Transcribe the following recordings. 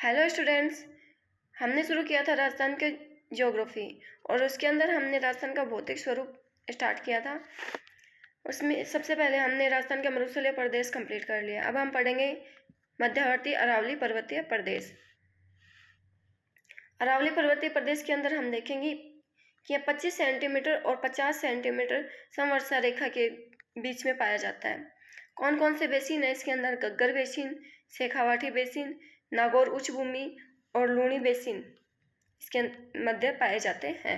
Hello students, हमने शुरू किया था राजस्थान के ज्योग्राफी और उसके अंदर हमने राजस्थान का भौतिक स्वरूप स्टार्ट किया था। उसमें सबसे पहले हमने राजस्थान के मरुस्थलीय प्रदेश कंप्लीट कर लिया। अब हम पढ़ेंगे मध्यवर्ती अरावली पर्वतीय प्रदेश। अरावली पर्वतीय प्रदेश के अंदर हम देखेंगे कि यह 25 सेंटीमीटर और 50 सेंटीमीटर समवर्षा रेखा के बीच में पाया जाता है। कौन कौन से बेसिन है इसके अंदर? गग्गर बेसिन, शेखावाटी बेसिन, नागौर उच्च भूमि और लूणी बेसिन इसके मध्य पाए जाते हैं।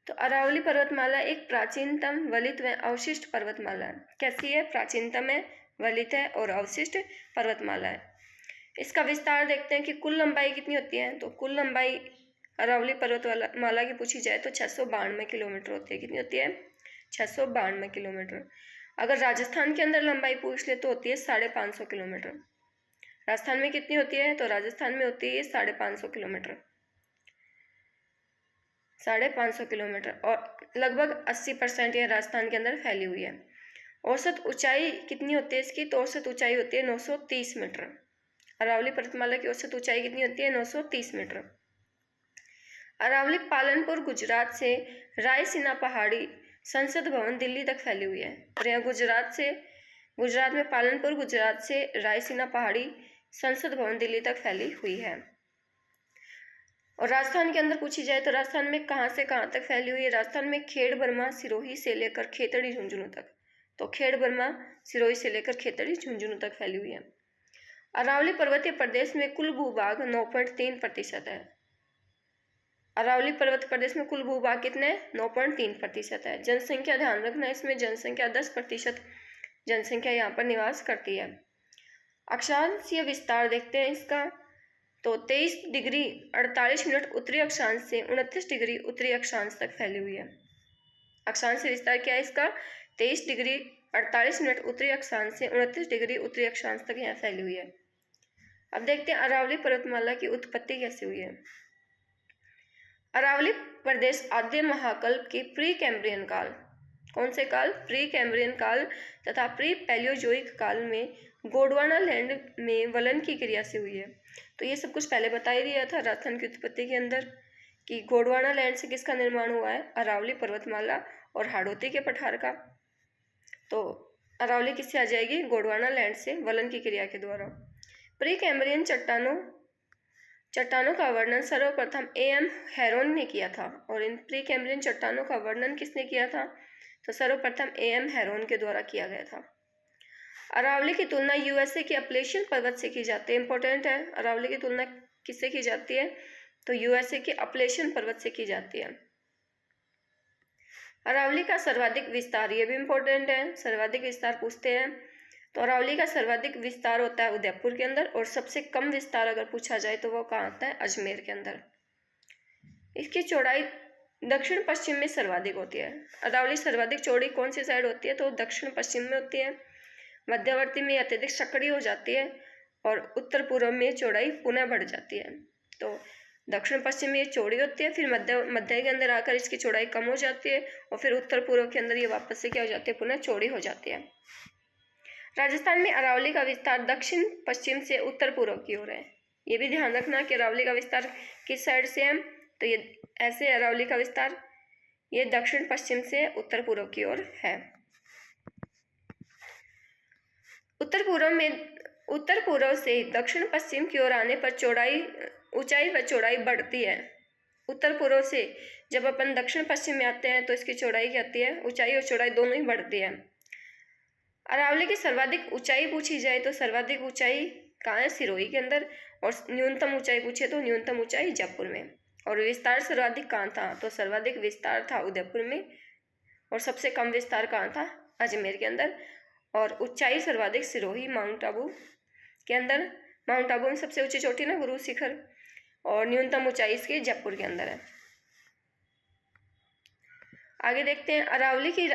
तो अरावली पर्वतमाला एक प्राचीनतम वलित व अवशिष्ट पर्वतमाला है। कैसी है? प्राचीनतम है, वलित है और अवशिष्ट पर्वतमाला है। इसका विस्तार देखते हैं कि कुल लंबाई कितनी होती है। तो कुल लंबाई अरावली पर्वतमाला की पूछी जाए तो 692 किलोमीटर होती है। कितनी होती है? 692 किलोमीटर। अगर राजस्थान के अंदर लंबाई पूछ ले तो होती है 550 किलोमीटर। राजस्थान में कितनी होती है? तो राजस्थान में होती है 550 किलोमीटर, 550 किलोमीटर और लगभग 80% यह राजस्थान के अंदर फैली हुई है। औसत ऊंचाई कितनी होती है इसकी? तो औसत ऊंचाई होती है 930 मीटर। अरावली पर्वतमाला की औसत ऊंचाई कितनी होती है? 930 मीटर। अरावली पालनपुर गुजरात से रायसीना पहाड़ी संसद भवन दिल्ली तक फैली हुई है। और यह गुजरात में पालनपुर गुजरात से रायसीना पहाड़ी संसद भवन दिल्ली तक फैली हुई है। और राजस्थान के अंदर पूछी जाए तो राजस्थान में कहाँ से कहाँ तक फैली हुई है? राजस्थान में खेड़ बर्मा सिरोही से लेकर खेतड़ी झुंझुनू तक। तो खेड़ बर्मा सिरोही से लेकर खेतड़ी झुंझुनू तक फैली हुई है। अरावली पर्वतीय प्रदेश में कुल भूभाग 9.3% है। अरावली पर्वत प्रदेश में कुल भूभाग कितने? 9.3% है। जनसंख्या ध्यान रखना, इसमें जनसंख्या 10% जनसंख्या यहाँ पर निवास करती है। अक्षांशीय विस्तार देखते हैं इसका। तो 23 डिग्री 48 मिनट उत्तरी अक्षांश से 29 डिग्री उत्तरी अक्षांश तक फैली हुई है। अक्षांशीय विस्तार क्या है इसका? 23 डिग्री 48 मिनट उत्तरी अक्षांश से 29 डिग्री उत्तरी अक्षांश तक यहाँ फैली हुई है। अब देखते हैं अरावली पर्वतमाला की उत्पत्ति कैसे हुई है। अरावली प्रदेश आद्य महाकल्प के प्री कैम्ब्रियन काल, कौन से काल? प्री कैम्ब्रियन काल तथा प्री पैलियोजोइक काल में गोंडवाना लैंड में वलन की क्रिया से हुई है। तो ये सब कुछ पहले बता ही दिया था राजस्थान की उत्पत्ति के अंदर कि गोंडवाना लैंड से किसका निर्माण हुआ है? अरावली पर्वतमाला और हाड़ौती के पठार का। तो अरावली किससे आ जाएगी? गोंडवाना लैंड से वलन की क्रिया के द्वारा। प्री कैम्ब्रियन चट्टानों का वर्णन सर्वप्रथम A.M. हेरोन ने किया था। और इन प्री कैम्ब्रियन चट्टानों का वर्णन किसने किया था? तो सर्वप्रथम A.M. हेरोन के द्वारा किया गया था। अरावली की तुलना USA के अपलेशियन पर्वत से की जाती है। इंपॉर्टेंट है, अरावली की तुलना किससे की जाती है? तो USA के अपलेशियन पर्वत से की जाती है। अरावली का सर्वाधिक विस्तार, ये भी इंपॉर्टेंट है, सर्वाधिक विस्तार पूछते हैं। तो अरावली का सर्वाधिक विस्तार होता है उदयपुर के अंदर और सबसे कम विस्तार अगर पूछा जाए तो वो कहाँ आता है? अजमेर के अंदर। इसकी चौड़ाई दक्षिण पश्चिम में सर्वाधिक होती है। अरावली सर्वाधिक चौड़ी कौन सी साइड होती है? तो दक्षिण पश्चिम में होती है। मध्यवर्ती में अत्यधिक सकड़ी हो जाती है और उत्तर पूर्व में चौड़ाई पुनः बढ़ जाती है। तो दक्षिण पश्चिम में ये चौड़ी होती है, फिर मध्य के अंदर आकर इसकी चौड़ाई कम हो जाती है और फिर उत्तर पूर्व के अंदर ये वापस से क्या हो जाती है? पुनः चौड़ी हो जाती है। राजस्थान में अरावली का विस्तार दक्षिण पश्चिम से उत्तर पूर्व की ओर है। ये भी ध्यान रखना कि अरावली का विस्तार किस साइड से है। तो ये ऐसे अरावली का विस्तार ये दक्षिण पश्चिम से उत्तर पूर्व की ओर है। उत्तर पूर्व से दक्षिण पश्चिम की ओर आने पर ऊंचाई व चौड़ाई बढ़ती है। उत्तर पूर्व से जब अपन दक्षिण पश्चिम में आते हैं तो इसकी चौड़ाई क्या होती है? ऊंचाई और चौड़ाई दोनों ही बढ़ती है। अरावली की सर्वाधिक ऊंचाई पूछी जाए तो सर्वाधिक ऊंचाई कहाँ है? सिरोही के अंदर। और न्यूनतम ऊंचाई पूछे तो न्यूनतम ऊंचाई जयपुर में। और विस्तार सर्वाधिक कहाँ था? तो सर्वाधिक विस्तार था उदयपुर में और सबसे कम विस्तार कहाँ था? अजमेर के अंदर। और ऊंचाई सर्वाधिक सिरोही माउंट आबू के अंदर। माउंट आबू में सबसे ऊंची चोटी ना गुरु शिखर, और न्यूनतम ऊंचाई इसकी जयपुर के अंदर है। आगे देखते हैं अरावली की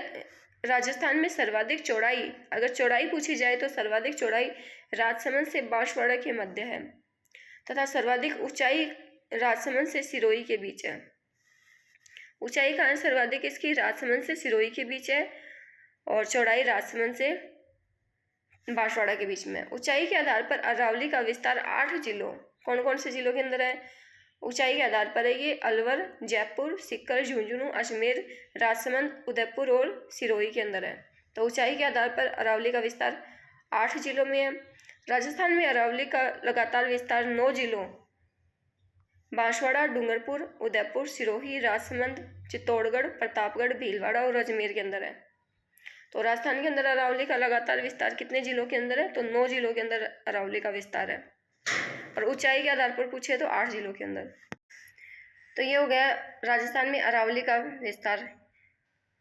राजस्थान में सर्वाधिक चौड़ाई, अगर चौड़ाई पूछी जाए तो सर्वाधिक चौड़ाई राजसमंद से बांसवाड़ा के मध्य है तथा सर्वाधिक ऊंचाई राजसमंद से सिरोही के बीच है। ऊंचाई कहाँ सर्वाधिक इसकी? राजसमंद से सिरोही के बीच है और चौड़ाई राजसमंद से बांसवाड़ा के बीच में। ऊंचाई के आधार पर अरावली का विस्तार 8 जिलों कौन कौन से जिलों के अंदर है? ऊंचाई के आधार पर है ये अलवर, जयपुर, सीकर, झुंझुनू, अजमेर, राजसमंद, उदयपुर और सिरोही के अंदर है। तो ऊंचाई के आधार पर अरावली का विस्तार 8 जिलों में है। राजस्थान में अरावली का लगातार विस्तार 9 जिलों बांसवाड़ा, डूंगरपुर, उदयपुर, सिरोही, राजसमंद, चित्तौड़गढ़, प्रतापगढ़, भीलवाड़ा और अजमेर के अंदर है। तो राजस्थान के अंदर अरावली का लगातार विस्तार कितने जिलों के अंदर है? तो 9 जिलों के अंदर अरावली का विस्तार है। और ऊंचाई के आधार पर पूछे तो 8 जिलों के अंदर। तो ये हो गया राजस्थान में अरावली का विस्तार।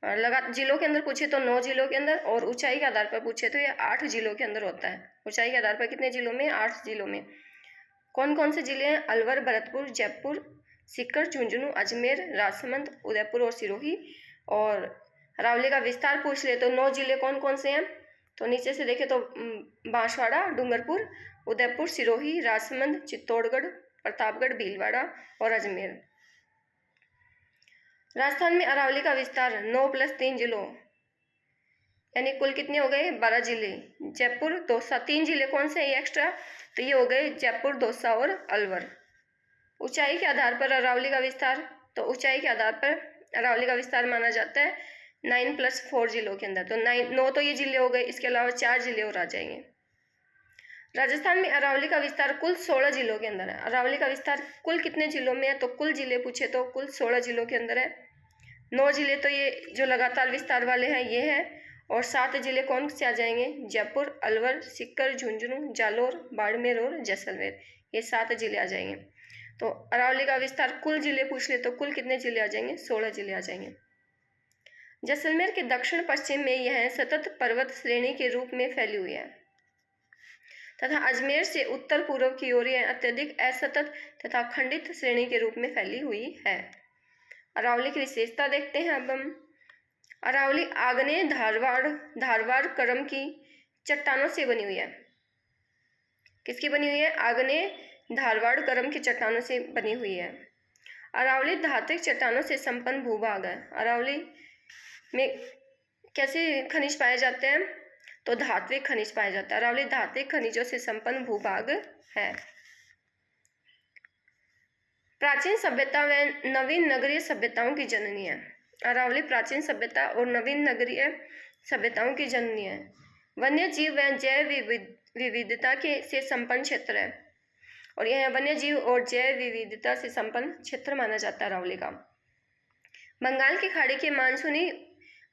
और जिलों के अंदर पूछे तो 9 जिलों के अंदर, और ऊंचाई के आधार पर पूछे तो ये 8 जिलों के अंदर होता है। ऊंचाई के आधार पर कितने जिलों में? 8 जिलों में। कौन कौन से जिले हैं? अलवर, भरतपुर, जयपुर, सीकर, झुंझुनू, अजमेर, राजसमंद, उदयपुर और सिरोही। और अरावली का विस्तार पूछ ले तो 9 जिले कौन कौन से हैं? तो नीचे से देखें तो बांसवाड़ा, डूंगरपुर, उदयपुर, सिरोही, राजसमंद, चित्तौड़गढ़, प्रतापगढ़, भीलवाड़ा और अजमेर। राजस्थान में अरावली का विस्तार 9 + 3 जिलों यानी कुल कितने हो गए? 12 जिले। जयपुर, दौसा, 3 जिले कौन से हैं एक्स्ट्रा? तो ये हो गए जयपुर, दौसा और अलवर। ऊंचाई के आधार पर अरावली का विस्तार, तो ऊंचाई के आधार पर अरावली का विस्तार माना जाता है 9 + 4 जिलों के अंदर। तो 9 तो ये जिले हो गए, इसके अलावा 4 जिले और आ जाएंगे। राजस्थान में अरावली का विस्तार कुल 16 जिलों के अंदर है। अरावली का विस्तार कुल कितने जिलों में है? तो कुल जिले पूछे तो कुल 16 जिलों के अंदर है। 9 जिले तो ये जो लगातार विस्तार वाले हैं ये हैं, और 7 जिले कौन से आ जाएंगे? जयपुर, अलवर, सीकर, झुंझुनू, जालोर, बाड़मेर और जैसलमेर, ये 7 जिले आ जाएंगे। तो अरावली का विस्तार कुल जिले पूछ ले तो कुल कितने जिले आ जाएंगे? 16 जिले आ जाएंगे। जैसलमेर के दक्षिण पश्चिम में यह सतत पर्वत श्रेणी के रूप में फैली हुई है तथा अजमेर से उत्तर पूर्व की ओर यह अत्यधिक असतत तथा खंडित श्रेणी के रूप में फैली हुई है। अरावली की विशेषता देखते हैं अब हम। अरावली आग्नेय धारवाड़ क्रम की चट्टानों से बनी हुई है। किसकी बनी हुई है? आग्नेय धारवाड़ क्रम की चट्टानों से बनी हुई है। अरावली धात्विक चट्टानों से संपन्न भूभाग है। अरावली में कैसे खनिज पाए जाते हैं? तो धात्विक खनिज पाए जाते हैं। अरावली धात्विक खनिजों से संपन्न भूभाग है। प्राचीन सभ्यता व नवीन नगरीय सभ्यताओं की जननी है। अरावली प्राचीन सभ्यता और नवीन नगरीय सभ्यताओं की जननी है। वन्य जीव व जैव विविधता के से संपन्न क्षेत्र है, और यह वन्य जीव और जैव विविधता से संपन्न क्षेत्र माना जाता है अरावली का। बंगाल की खाड़ी के मानसूनी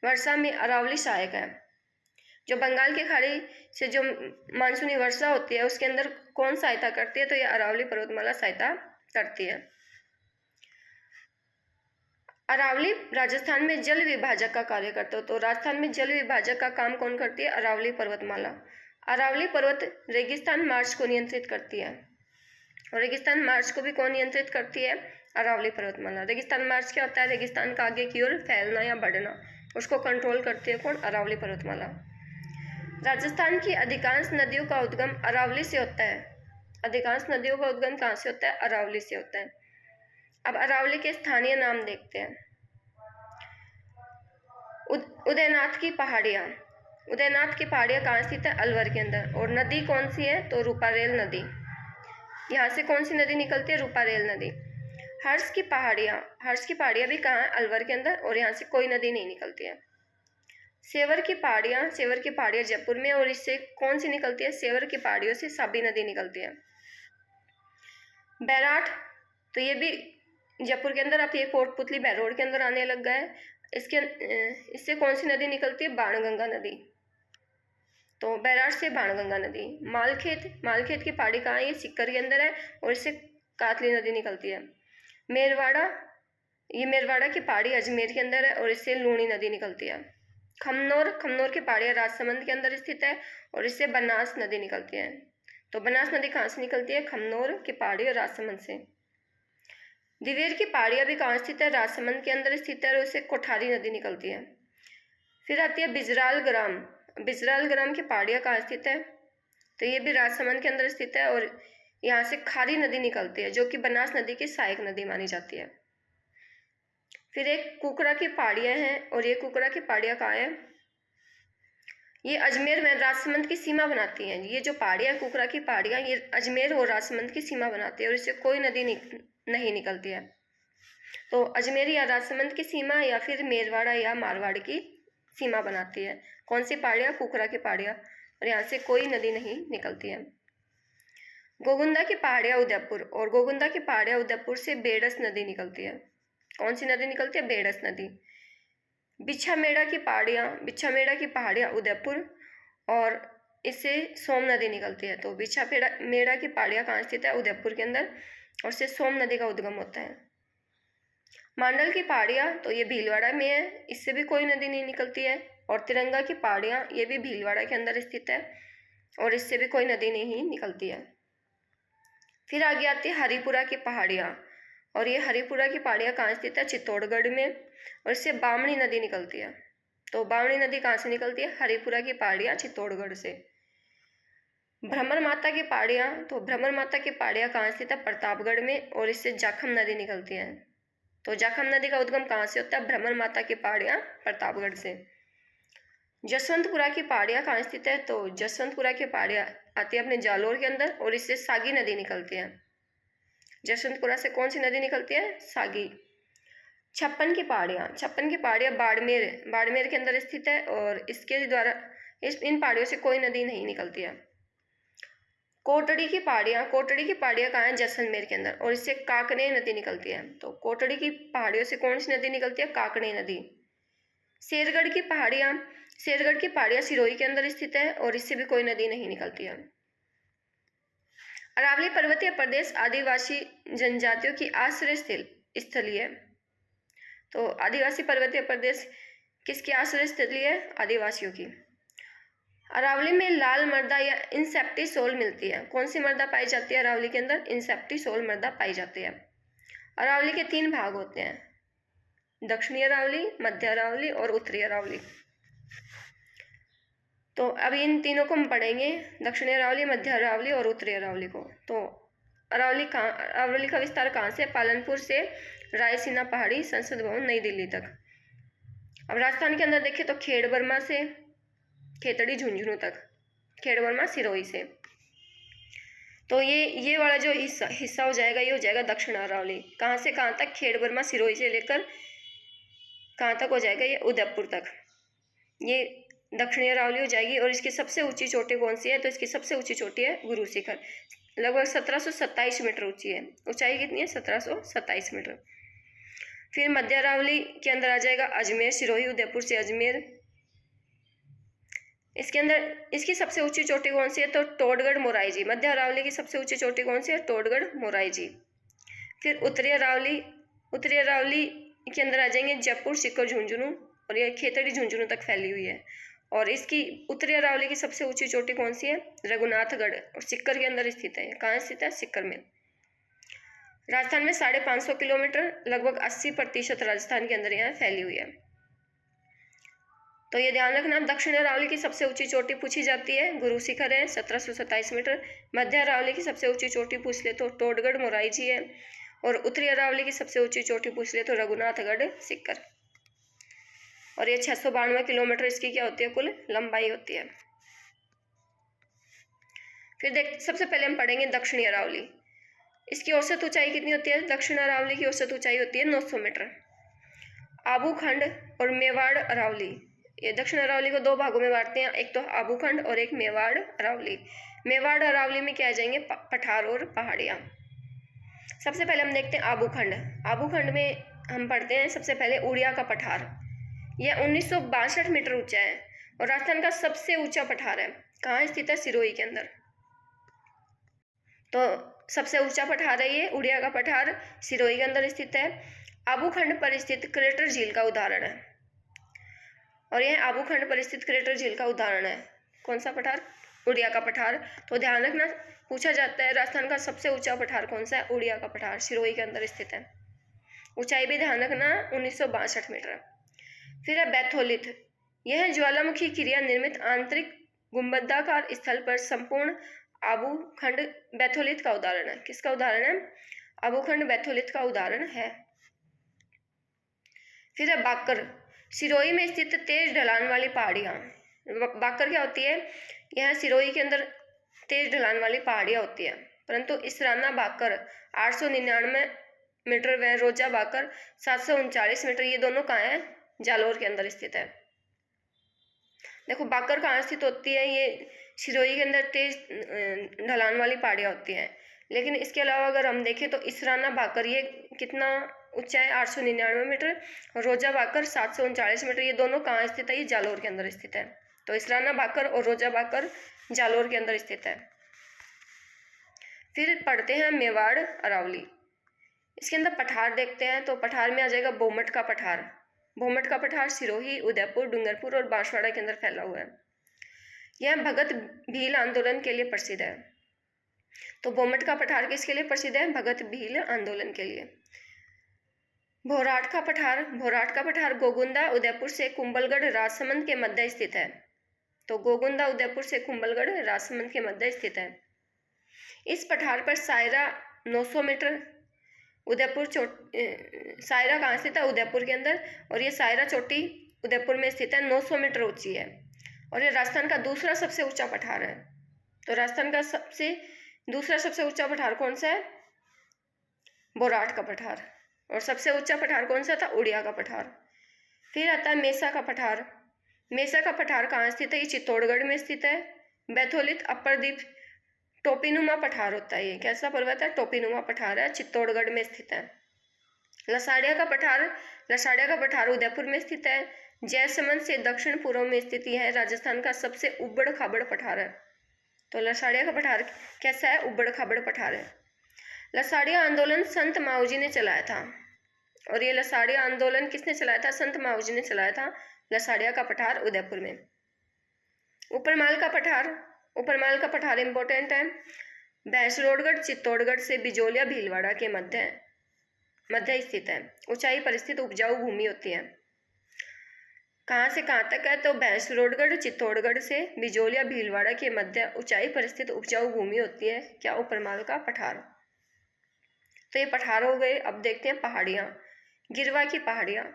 वर्षा में अरावली सहायक है। जो बंगाल की खाड़ी से जो मानसूनी वर्षा होती है उसके अंदर कौन सहायता करती है? तो यह अरावली पर्वतमाला सहायता करती है। अरावली राजस्थान में जल विभाजक का कार्य करता है। तो राजस्थान में जल विभाजक का काम कौन करती है? अरावली पर्वतमाला। अरावली पर्वत रेगिस्तान मार्च को नियंत्रित करती है, और रेगिस्तान मार्च को भी कौन नियंत्रित करती है? अरावली पर्वतमाला। रेगिस्तान मार्च क्या होता है? रेगिस्तान का आगे की ओर फैलना या बढ़ना, उसको कंट्रोल करती है कौन? अरावली पर्वतमाला। राजस्थान की अधिकांश नदियों का उद्गम अरावली से होता है। अधिकांश नदियों का उद्गम कहाँ से होता है? अरावली से होता है। अब अरावली के स्थानीय नाम देखते हैं। उदयनाथ की पहाड़ियाँ। उदयनाथ की पहाड़ियाँ कहाँ स्थित है? अलवर के अंदर। और नदी कौन सी है? तो रूपारेल नदी। यहाँ से कौन सी नदी निकलती है? रूपारेल नदी। हर्ष की पहाड़ियाँ भी कहाँ है? अलवर के अंदर, और यहाँ से कोई नदी नहीं निकलती है। सेवर की पहाड़ियाँ जयपुर में, और इससे कौन सी निकलती है? सेवर की पहाड़ियों से साबी नदी निकलती है। बैराठ, तो ये भी जयपुर के अंदर, अब ये कोटपुतली बहरोड के अंदर आने लग गए। इससे कौन सी नदी निकलती है? बाणगंगा नदी। तो बैराठ से बाणगंगा नदी। मालखेत की पहाड़ी कहाँ है? ये सीकर के अंदर है, और इससे कातली नदी निकलती है। मेरवाड़ा की पहाड़ी अजमेर के अंदर है, और इससे लूणी नदी निकलती है। खमनोर की पहाड़ियाँ राजसमंद के अंदर स्थित है, और इससे बनास नदी निकलती है। तो बनास नदी कहाँ से निकलती है? खमनोर की पहाड़ी और राजसमंद से। दिवेर की पहाड़ियाँ भी कहाँ स्थित है? राजसमंद के अंदर स्थित है, और इससे कोठारी नदी निकलती है। फिर आती है बिजराल ग्राम की पहाड़ियाँ कहाँ स्थित है? तो ये भी राजसमंद के अंदर स्थित है, और यहाँ से खारी नदी निकलती है, जो कि बनास नदी की सहायक नदी मानी जाती है। फिर एक कुकरा की पहाड़ियाँ हैं, और ये कुकरा की पहाड़ियाँ कहाँ है? ये अजमेर में राजसमंद की सीमा बनाती हैं। ये जो पहाड़ियाँ, कुकरा की पहाड़ियाँ, ये अजमेर और राजसमंद की सीमा बनाती है और इससे कोई नदी नहीं निकलती है। तो अजमेर या राजसमंद की सीमा या फिर मेरवाड़ा या मारवाड़ की सीमा बनाती है। कौन सी पहाड़ियाँ? कुकरा की पहाड़ियाँ, और यहाँ से कोई नदी नहीं निकलती है। गोगुंदा की पहाड़ियाँ उदयपुर, और गोगुंदा की पहाड़ियाँ उदयपुर से बेडस नदी निकलती है। कौन सी नदी निकलती है? बेडस नदी। बिछामेड़ा की पहाड़ियाँ उदयपुर, और इससे सोम नदी निकलती है। तो बिछामेड़ा की पहाड़ियाँ कहाँ स्थित है? उदयपुर के अंदर, और इससे सोम नदी का उद्गम होता है। मांडल की पहाड़ियाँ, तो ये भीलवाड़ा में है, इससे भी कोई नदी नहीं निकलती है। और तिरंगा की पहाड़ियाँ, ये भी भीलवाड़ा के अंदर स्थित है और इससे भी कोई नदी नहीं निकलती है। फिर आगे आती है हरिपुरा की पहाड़ियाँ, और ये हरिपुरा की पहाड़ियाँ कहाँ स्थित है? चित्तौड़गढ़ में, और इससे बामणी नदी निकलती है। तो बामणी नदी कहाँ से निकलती है? हरिपुरा की पहाड़ियाँ चित्तौड़गढ़ से। भ्रमर माता की पहाड़ियाँ, तो भ्रमर माता की पहाड़ियाँ कहाँ स्थित है? प्रतापगढ़ में, और इससे जाखम नदी निकलती है। तो जाखम नदी का उद्गम कहाँ से होता है? भ्रमर माता की पहाड़ियाँ प्रतापगढ़ से। जसवंतपुरा की पहाड़ियाँ कहाँ स्थित है? तो जसवंतपुरा की पहाड़ियाँ आती है अपने जालोर के अंदर, और इससे सागी नदी निकलती है। जसवंतपुरा से कौन सी नदी निकलती है? सागी। छप्पन की पहाड़ियाँ बाड़मेर के अंदर स्थित है, और इसके द्वारा इन पहाड़ियों से कोई नदी नहीं निकलती है। कोटड़ी की पहाड़ियाँ कहाँ है? जैसलमेर के अंदर, और इससे काकने नदी निकलती है। तो कोटड़ी की पहाड़ियों से कौन सी नदी निकलती है? काकने नदी। शेरगढ़ की पहाड़ियाँ सिरोही के अंदर स्थित है, और इससे भी कोई नदी नहीं निकलती है। अरावली पर्वतीय प्रदेश आदिवासी जनजातियों की आश्रय स्थली है। तो आदिवासी पर्वतीय प्रदेश किसकी आश्रय स्थली है? आदिवासियों की। अरावली में लाल मृदा या इंसेप्टिसोल मिलती है। कौन सी मृदा पाई जाती है अरावली के अंदर? इंसेप्टिसोल मृदा पाई जाती है। अरावली के 3 भाग होते हैं, दक्षिणी अरावली, मध्य अरावली और उत्तरी अरावली। तो अब इन तीनों को हम पढ़ेंगे, दक्षिणी अरावली, मध्य अरावली और उत्तरी अरावली को। तो अरावली का विस्तार कहाँ से? पालनपुर से रायसीना पहाड़ी, संसद भवन, नई दिल्ली तक। अब राजस्थान के अंदर देखें तो खेड़बर्मा से खेतड़ी झुंझुनू तक, खेड़बर्मा सिरोही से। तो ये वाला जो हिस्सा हो जाएगा, ये हो जाएगा दक्षिण अरावली। कहाँ से कहाँ तक? खेड़बर्मा सिरोही से लेकर कहाँ तक हो जाएगा? ये उदयपुर तक। ये दक्षिणी अरावली हो जाएगी। और इसकी सबसे ऊंची चोटी कौन सी है? तो इसकी सबसे ऊंची चोटी है गुरु शिखर, लगभग 1727 मीटर ऊंची है। ऊंचाई कितनी है? 1727 मीटर। फिर मध्य अरावली के अंदर आ जाएगा अजमेर सिरोही, उदयपुर से अजमेर। इसके अंदर इसकी सबसे ऊंची चोटी कौन सी है? तो टोडगढ़ मोराई जी। मध्य अरावली की सबसे ऊंची चोटी कौन सी है? टोडगढ़ मोराई जी। फिर उत्तरी अरावली के अंदर आ जाएंगे जयपुर, सीकर, झुंझुनू, और ये खेतड़ी झुंझुनू तक फैली हुई है। और इसकी उत्तरी अरावली की सबसे ऊंची चोटी कौन सी है? रघुनाथगढ़, और सिक्कर के अंदर स्थित है। कहाँ स्थित है? सिक्कर में। राजस्थान में 550 किलोमीटर, लगभग 80% राजस्थान के अंदर यहाँ फैली हुई है। तो ये ध्यान रखना, दक्षिण अरावली की सबसे ऊंची चोटी पूछी जाती है, गुरु शिखर है 1727 मीटर। मध्य अरावली की सबसे ऊंची चोटी पूछ ले तो टोडगढ़ मोराई जी है, और उत्तरी अरावली की सबसे ऊंची चोटी पूछ ले तो रघुनाथगढ़ सिक्कर। और ये 692 किलोमीटर इसकी क्या होती है? कुल लंबाई होती है। फिर सबसे पहले हम पढ़ेंगे दक्षिणी अरावली। इसकी औसत ऊंचाई कितनी होती है? दक्षिण अरावली की औसत ऊंचाई होती है 900 मीटर। आबूखंड और मेवाड़ अरावली, ये दक्षिण अरावली को 2 भागों में बांटते हैं, एक तो आबूखंड और एक मेवाड़ अरावली। मेवाड़ अरावली में क्या आ जाएंगे? पठार और पहाड़ियाँ। सबसे पहले हम देखते हैं आबूखंड में हम पढ़ते हैं सबसे पहले उड़िया का पठार। यह 1962 मीटर ऊंचा है और राजस्थान का सबसे ऊंचा पठार है। कहाँ स्थित है? सिरोही के अंदर। तो सबसे ऊंचा पठार है ये उड़िया का पठार, सिरोही के अंदर स्थित है। आबूखंड पर स्थित क्रेटर झील का उदाहरण है, और यह आबूखंड पर स्थित क्रेटर झील का उदाहरण है। कौन सा पठार? उड़िया का पठार। तो ध्यान रखना, पूछा जाता है राजस्थान का सबसे ऊंचा पठार कौन सा है? उड़िया का पठार, सिरोही के अंदर स्थित है। ऊंचाई भी ध्यान रखना 1962 मीटर। फिर है बैथोलिथ। यह ज्वालामुखी क्रिया निर्मित आंतरिक गुंबदाकार स्थल पर संपूर्ण आबूखंड बैथोलिथ का उदाहरण है। किसका उदाहरण है? आबूखंड बैथोलिथ का उदाहरण है। फिर है बाकर। सिरोही में स्थित तेज ढलान वाली पहाड़ियाँ, बाकर क्या होती है, यह सिरोही के अंदर तेज ढलान वाली पहाड़ियाँ होती है। परंतु इसराना बाकर 899 मीटर व रोजा बाकर 739 मीटर, ये दोनों कहाँ है, जालोर के अंदर स्थित है। देखो बाकर कहाँ स्थित होती है, ये सिरोही के अंदर तेज ढलान वाली पहाड़ियाँ होती हैं। लेकिन इसके अलावा अगर हम देखें तो इसराना बाकर ये कितना ऊंचा है, 899 मीटर, और रोजा बाकर 739 मीटर, ये दोनों कहाँ स्थित है, ये जालोर के अंदर स्थित है। तो इसराना बाकर और रोजा बाकर जालोर के अंदर स्थित है। फिर पढ़ते हैं मेवाड़ अरावली। इसके अंदर पठार देखते हैं, तो पठार में आ जाएगा बोमट का पठार। बोमट का पठार सिरोही, उदयपुर, डूंगरपुर और बांसवाड़ा के अंदर फैला हुआ है। यह भगत भील आंदोलन के लिए प्रसिद्ध है। तो बोमट का पठार किसके लिए प्रसिद्ध है, भगत भील आंदोलन के लिए। भोराट का पठार, भोराट का पठार गोगुंदा, उदयपुर से कुंभलगढ़, राजसमंद के मध्य स्थित है। तो गोगुंदा उदयपुर से कुंभलगढ़, राजसमंद के मध्य स्थित है। इस पठार पर सायरा 900 मीटर, उदयपुर सायरा कहाँ स्थित है, उदयपुर के अंदर, और ये सायरा चोटी उदयपुर में स्थित है, 900 मीटर ऊंची है। और ये राजस्थान का दूसरा सबसे ऊंचा पठार है। तो राजस्थान का दूसरा सबसे ऊंचा पठार कौन सा है, बोराट का पठार। और सबसे ऊंचा पठार कौन सा था, उड़िया का पठार। फिर आता है मेसा का पठार। मेसा का पठार कहाँ स्थित है, ये चित्तौड़गढ़ में स्थित है। बैथोलित अपर द्वीप टोपीनुमा पठार होता है, ये कैसा पर्वत है, टोपीनुमा पठार है, चित्तौड़गढ़ में स्थित है। लसाड़िया का पठार, लसाड़िया का पठार उदयपुर में स्थित है। जयसमंद से दक्षिण पूर्व में स्थित है, राजस्थान का सबसे उबड़ खाबड़ पठार है। तो लसाड़िया का पठार कैसा है, उबड़ खाबड़ पठार है। लसाड़िया आंदोलन संत माऊजी ने चलाया था। और ये लसाड़िया आंदोलन किसने चलाया था, संत माऊजी ने चलाया था। लसाड़िया का पठार उदयपुर में। ऊपरमाल का पठार, ऊपरमाल का पठार इंपॉर्टेंट है। भैंसरोडगढ़ चित्तौड़गढ़ से बिजोलिया भीलवाड़ा के मध्य स्थित है। ऊंचाई पर स्थित उपजाऊ भूमि होती है। कहाँ से कहाँ तक है, तो भैंसरोडगढ़ चित्तौड़गढ़ से बिजोलिया भीलवाड़ा के मध्य ऊंचाई पर स्थित उपजाऊ भूमि होती है, क्या, ऊपरमाल का पठार। तो ये पठार हो गए। अब देखते हैं पहाड़ियाँ। गिरवा की पहाड़ियाँ,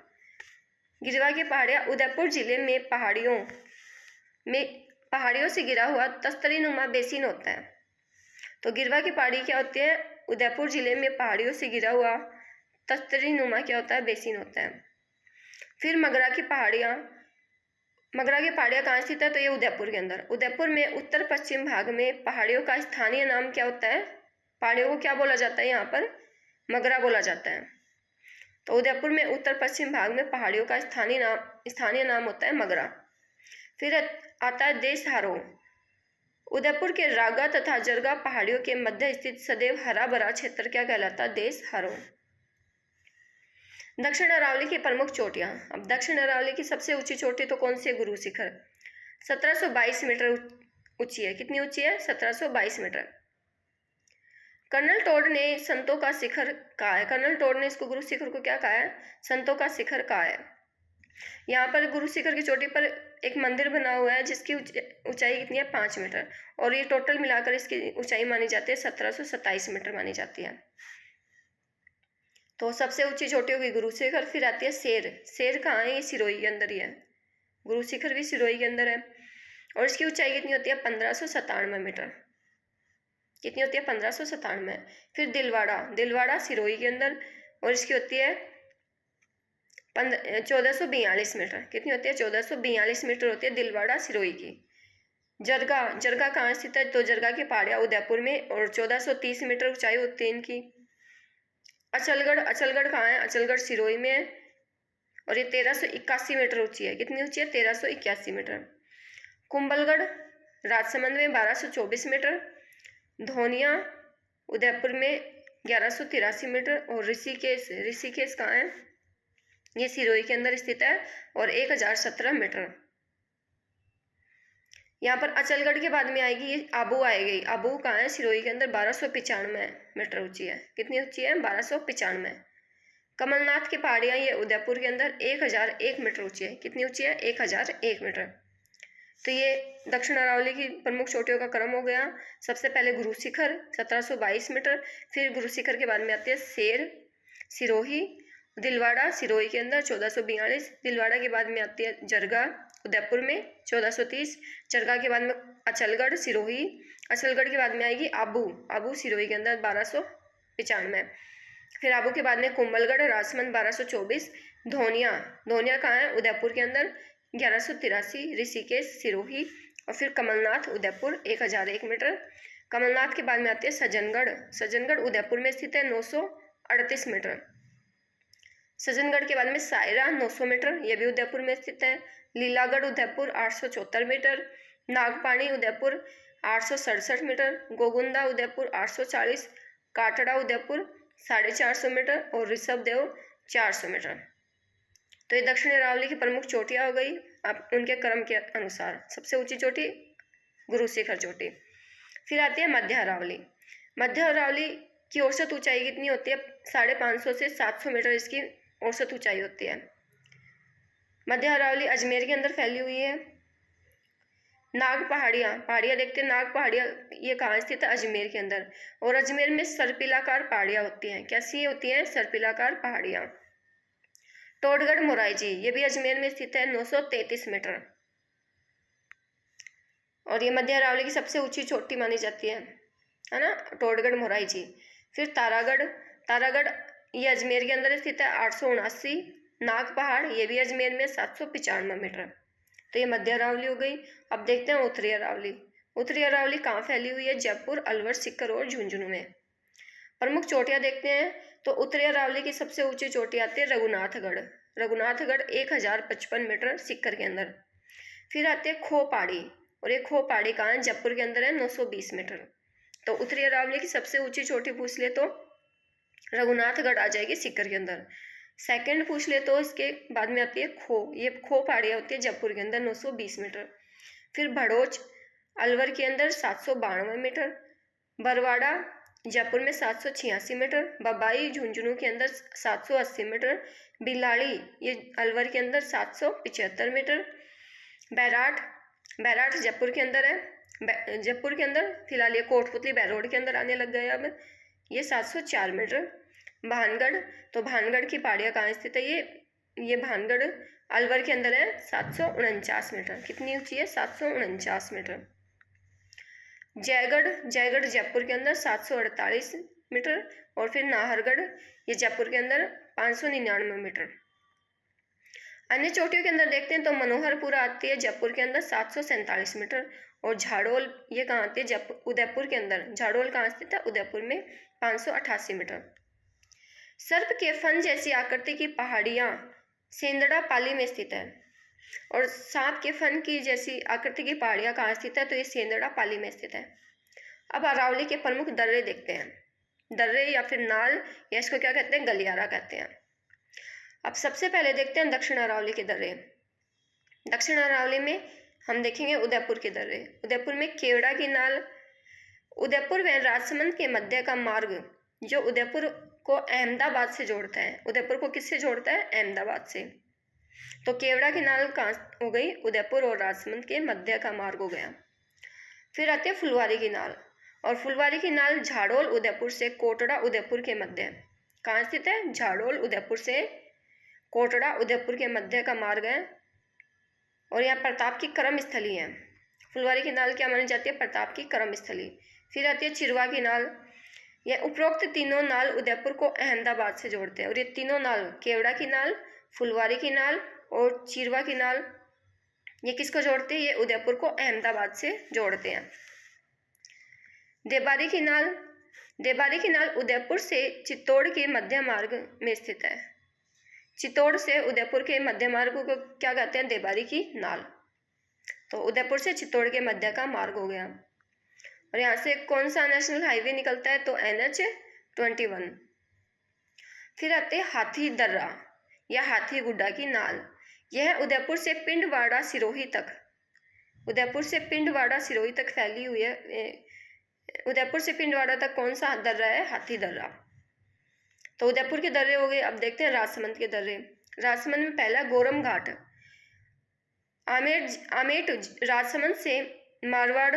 गिरवा की पहाड़ियाँ उदयपुर जिले में पहाड़ियों से गिरा हुआ तस्तरी नुमा बेसिन होता है। तो गिरवा की पहाड़ी क्या होती है, उदयपुर जिले में पहाड़ियों से गिरा हुआ तस्तरी नुमा क्या होता है, बेसिन होता है। फिर मगरा की पहाड़ियाँ, मगरा की पहाड़ियाँ कहाँ स्थित है, तो ये उदयपुर के अंदर। उदयपुर में उत्तर पश्चिम भाग में पहाड़ियों का स्थानीय नाम क्या होता है, पहाड़ियों को क्या बोला जाता है, यहाँ पर मगरा बोला जाता है। तो उदयपुर में उत्तर पश्चिम भाग में पहाड़ियों का स्थानीय नाम होता है मगरा। फिर आता है देशहारों। उदयपुर के रागा तथा जरगा पहाड़ियों के मध्य स्थित सदैव हरा भरा क्षेत्र क्या कहलाता है, देशहारों। दक्षिण अरावली की प्रमुख चोटियां। अब दक्षिण अरावली की सबसे ऊंची चोटी तो कौन सी है, गुरु शिखर, 1722 मीटर ऊंची है। कितनी ऊंची है, 1722 मीटर। कर्नल टोड ने संतों का शिखर कहा है, कर्नल टोड ने इसको गुरु शिखर को क्या कहा है, संतों का शिखर कहा है। यहाँ पर गुरु शिखर की चोटी पर एक मंदिर बना हुआ है जिसकी ऊंचाई कितनी है, 5 मीटर। और ये टोटल मिलाकर इसकी ऊंचाई मानी जाती है 1727 मीटर मानी जाती है। तो सबसे ऊंची चोटी होगी गुरु शिखर। फिर आती है शेर। शेर कहाँ है, ये सिरोही के अंदर ही है। गुरु शिखर भी सिरोही के अंदर है। और इसकी ऊंचाई कितनी होती है, 1597 मीटर। कितनी होती है, 1597। फिर दिलवाड़ा, दिलवाड़ा सिरोही के अंदर, और इसकी होती है 1442 मीटर। कितनी होती है, 1442 मीटर होती है दिलवाड़ा सिरोही की। जरगा, जरगा कहाँ स्थित है, तो जरगा की पहाड़ियाँ उदयपुर में, और 1430 मीटर ऊंचाई होती है इनकी। अचलगढ़, अचलगढ़ कहाँ है, अचलगढ़ सिरोही में है, और ये 1381 मीटर ऊंची है। कितनी ऊंची है, 1381 मीटर। कुंभलगढ़ राजसमंद में 1224 मीटर। धोनिया उदयपुर में 1183 मीटर। और ऋषिकेश, ऋषिकेश कहाँ है, ये सिरोही के अंदर स्थित है, और 1017 मीटर। यहाँ पर अचलगढ़ के बाद में आएगी ये आबू आएगी। आबू कहाँ है, सिरोही के अंदर, 1295 मीटर ऊंची है। कितनी ऊंची है, 1295। कमलनाथ की पहाड़ियाँ ये उदयपुर के अंदर 1001 मीटर ऊंची है। कितनी ऊंची है, 1001 मीटर। तो ये दक्षिण अरावली की प्रमुख चोटियों का क्रम हो गया। सबसे पहले गुरु शिखर 1722 मीटर, फिर गुरु शिखर के बाद में आती है शेर सिरोही, दिलवाड़ा सिरोही के अंदर 1442, दिलवाड़ा के बाद में आती है जरगा उदयपुर में 1430, चरखा के बाद में अचलगढ़ सिरोही, अचलगढ़ के बाद में आएगी आबू, आबू सिरोही के अंदर 1295। फिर आबू के बाद में कुंभलगढ़ राजसमंद 1224, धोनिया, धोनिया कहाँ है? उदयपुर के अंदर 1183, ऋषिकेश सिरोही, और फिर कमलनाथ उदयपुर 1001 मीटर। कमलनाथ के बाद में आती है सज्जनगढ़, सज्जनगढ़ उदयपुर में स्थित है 938 मीटर। सज्जनगढ़ के बाद में सायरा 900 मीटर, ये भी उदयपुर में स्थित है। Lilagarh Udaipur 874 metre, Nagpani Udaipur 867 metre, Gogunda Udaipur 840, Katra Udaipur 450 metre और ऋषभदेव 400 मीटर। तो ये दक्षिण अरावली की प्रमुख चोटियाँ हो गई अब उनके क्रम के अनुसार। सबसे ऊंची चोटी गुरु शिखर चोटी। फिर आती है मध्य अरावली। मध्य अरावली की औसत ऊंचाई कितनी होती है? 550 से 700 मीटर इसकी औसत ऊंचाई होती है। मध्य अरावली अजमेर के अंदर फैली हुई है। नाग पहाड़ियाँ, पहाड़ियाँ देखते हैं, नाग पहाड़ियाँ ये कहाँ स्थित है? अजमेर के अंदर। और अजमेर में सर्पिलाकार पहाड़ियाँ होती हैं। कैसी होती हैं? सर्पिलाकार पहाड़ियाँ। टोडगढ़ मोराइजी, ये भी अजमेर में स्थित है, 933 मीटर, और ये मध्य अरावली की सबसे ऊंची चोटी मानी जाती है ना, टोडगढ़ मोराइजी। फिर तारागढ़, तारागढ़ ये अजमेर के अंदर स्थित है, 879। नाग पहाड़ ये भी अजमेर में 795 मीटर। तो ये मध्य अरावली हो गई। अब देखते हैं उत्तरी अरावली। उत्तरी अरावली कहाँ फैली हुई है? जयपुर, अलवर, सीकर और झुंझुनू में। प्रमुख चोटियाँ देखते हैं तो उत्तरी अरावली की सबसे ऊंची चोटी आती है रघुनाथगढ़, रघुनाथगढ़ 1055 मीटर सीकर के अंदर। फिर आती है खो पहाड़ी, और ये खो पहाड़ी कहाँ है? जयपुर के अंदर है, 920 मीटर। तो उत्तरी अरावली की सबसे ऊंची चोटी पूछ ले तो रघुनाथगढ़ आ जाएगी सीकर के अंदर। सेकंड पूछ ले तो इसके बाद में आती है खो, ये खो पहाड़ियाँ होती है जयपुर के अंदर, 920 मीटर। फिर भड़ोच अलवर के अंदर 792 मीटर, बरवाड़ा जयपुर में 786 मीटर, बबाई झुंझुनू के अंदर 780 मीटर, बिलाड़ी ये अलवर के अंदर 775 मीटर, बैराट, बैराट जयपुर के अंदर है, जयपुर के अंदर फिलहाल ये कोटपुतली बैरोड के अंदर आने लग गया अब, ये 704 मीटर। भानगढ़, तो भानगढ़ की पहाड़ियाँ कहाँ स्थित है? ये भानगढ़ अलवर के अंदर है, 749 मीटर। कितनी ऊंची है? 749 मीटर। जयगढ़, जयगढ़ जयपुर के अंदर 748 मीटर, और फिर नाहरगढ़ ये जयपुर के अंदर 599 मीटर। अन्य चोटियों के अंदर देखते हैं तो मनोहरपुर आती है जयपुर के अंदर 747 मीटर, और झाड़ोल ये कहाँ आती है? जयपुर उदयपुर के अंदर। झाड़ोल कहाँ स्थित है? उदयपुर में 588 मीटर। सर्प के फन जैसी आकृति की पहाड़ियाँ सेंदड़ा पाली में स्थित है, और सांप के फन की जैसी आकृति की पहाड़ियाँ कहाँ स्थित है? तो ये सेंदड़ा पाली में स्थित है। अब अरावली के प्रमुख दर्रे देखते हैं, दर्रे या फिर नाल, या इसको क्या कहते हैं? गलियारा कहते हैं। अब सबसे पहले देखते हैं दक्षिण अरावली के दर्रे। दक्षिण अरावली में हम देखेंगे उदयपुर के दर्रे। उदयपुर में केवड़ा की नाल, उदयपुर व राजसमंद के मध्य का मार्ग जो उदयपुर को अहमदाबाद से जोड़ता है। उदयपुर को किससे जोड़ता है? अहमदाबाद से। तो केवड़ा की नाल कहाँ हो गई? उदयपुर और राजसमंद के मध्य का मार्ग हो गया। फिर आती है फुलवारी की नाल, और फुलवारी की नाल झाड़ोल उदयपुर से कोटड़ा उदयपुर के मध्य कहाँ स्थित है? झाड़ोल उदयपुर से कोटड़ा उदयपुर के मध्य का मार्ग है, और यहाँ प्रताप की कर्म स्थली है। फुलवारी की नाल क्या मानी जाती है? प्रताप की कर्म स्थली। फिर आती है चिरवा की नाल, यह उपरोक्त तीनों नाल उदयपुर को अहमदाबाद से जोड़ते हैं, और ये तीनों नाल केवड़ा की नाल, फुलवारी की नाल और चिरवा की नाल ये किसको जोड़ते हैं? ये उदयपुर को अहमदाबाद से जोड़ते हैं। देबारी की नाल, देबारी की नाल उदयपुर से चित्तौड़ के मध्य मार्ग में स्थित है। चित्तौड़ से उदयपुर के मध्य मार्ग को क्या कहते हैं? देबारी की नाल। तो उदयपुर से चित्तौड़ के मध्य का मार्ग हो गया। और यहाँ से कौन सा नेशनल हाईवे निकलता है? तो NH-21। फिर आते हाथी दर्रा या हाथी गुड्डा की नाल, यह उदयपुर से पिंडवाड़ा सिरोही तक, उदयपुर से पिंडवाड़ा सिरोही तक फैली हुई है। उदयपुर से पिंडवाड़ा तक कौन सा दर्रा है? हाथी दर्रा। तो उदयपुर के दर्रे हो गए। अब देखते हैं राजसमंद के दर्रे। राजसमंद में पहला गोरम घाट, आमेट राजसमंद से मारवाड़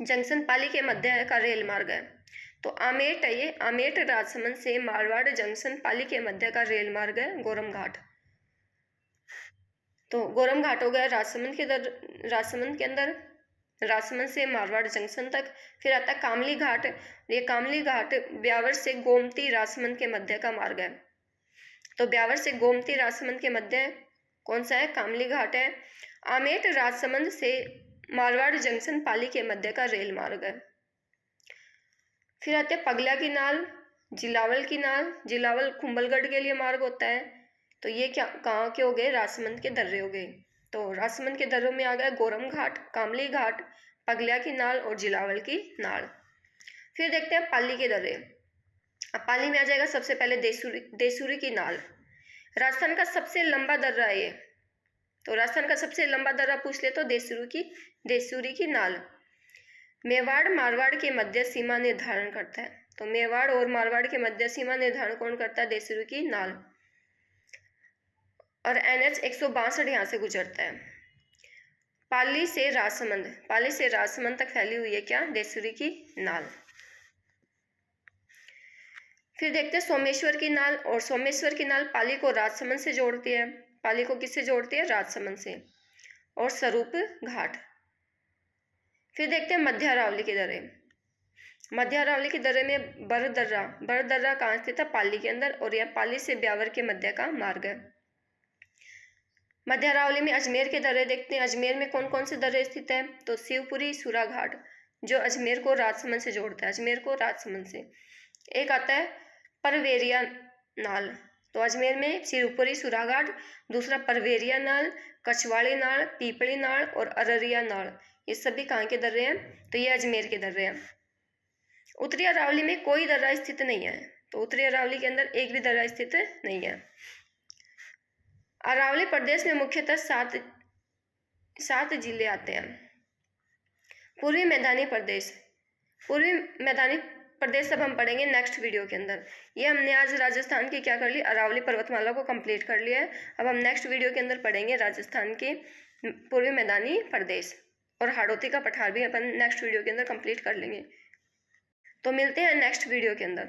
जंक्शन पाली के मध्य का रेल मार्ग है। तो आमेट है, ये आमेट राजसमंद से मारवाड़ जंक्शन पाली के मध्य का रेल मार्ग है गोरम घाट। तो गोरम घाट हो गया राजसमंद के अंदर, राजसमंद से मारवाड़ जंक्शन तक। फिर आता है कामली घाट। ये कामली घाट ब्यावर से गोमती राजसमंद के मध्य का मार्ग है। तो ब्यावर से गोमती राजसमंद के मध्य कौन सा है? कामली घाट है। आमेट राजसमंद से मारवाड़ जंक्शन पाली के मध्य का रेल मार्ग है। फिर आते हैं पगला की नाल, जिलावल की नाल। जिलावल कुंभलगढ़ के लिए मार्ग होता है। तो ये क्या कहाँ के हो गए? राजसमंद के दर्रे हो गए। तो राजसमंद के दर्रों में आ गया गोरम घाट, कामली घाट, पगला की नाल और जिलावल की नाल। फिर देखते हैं पाली के दर्रे। अब पाली में आ जाएगा सबसे पहले देसूरी की नाल। राजस्थान का सबसे लंबा दर्रा है ये। तो राजस्थान का सबसे लंबा दर्रा पूछ ले तो देसूरी की नाल। मेवाड़ मारवाड़ के मध्य सीमा निर्धारण करता है। तो मेवाड़ और मारवाड़ के मध्य सीमा निर्धारण कौन करता है? देसूरी की नाल। और NH 162 यहाँ से गुजरता है। पाली से राजसमंद तक फैली हुई है क्या? देसूरी की नाल। फिर देखते हैं सोमेश्वर की नाल। और सोमेश्वर की नाल पाली को राजसमंद से जोड़ती है। पाली को किससे जोड़ती है? राजसमंद से। और स्वरूप घाट। फिर देखते हैं मध्य अरावली के दर्रे। मध्य अरावली के दर्रे में बरदर्रा कहाँ स्थित है? पाली के अंदर। और यह पाली से ब्यावर के मध्य का मार्ग है। मध्य अरावली में अजमेर के दर्रे देखते हैं। अजमेर में कौन कौन से दर्रे स्थित है? तो शिवपुरी सूरा घाट जो अजमेर को राजसमंद से जोड़ता है। अजमेर को राजसमंद से। एक आता है परवेरिया नाल। तो अजमेर में शिवपुरी सूरा घाट, दूसरा परवेरिया नाल, कछवाड़ी नाल, पीपली नाल और अररिया नाल। ये सभी कहाँ के दर्रे हैं? तो ये अजमेर के दर्रे हैं। उत्तरी अरावली में कोई दर्रा स्थित नहीं है। तो उत्तरी अरावली के अंदर एक भी दर्रा स्थित नहीं है। अरावली प्रदेश में मुख्यतः सात जिले आते हैं। पूर्वी मैदानी प्रदेश सब हम पढ़ेंगे नेक्स्ट वीडियो के अंदर। ये हमने आज राजस्थान की क्या कर ली? अरावली पर्वतमाला को कंप्लीट कर लिया है। अब हम नेक्स्ट वीडियो के अंदर पढ़ेंगे राजस्थान के पूर्वी मैदानी प्रदेश, और हाड़ौती का पठार भी अपन नेक्स्ट वीडियो के अंदर कंप्लीट कर लेंगे। तो मिलते हैं नेक्स्ट वीडियो के अंदर।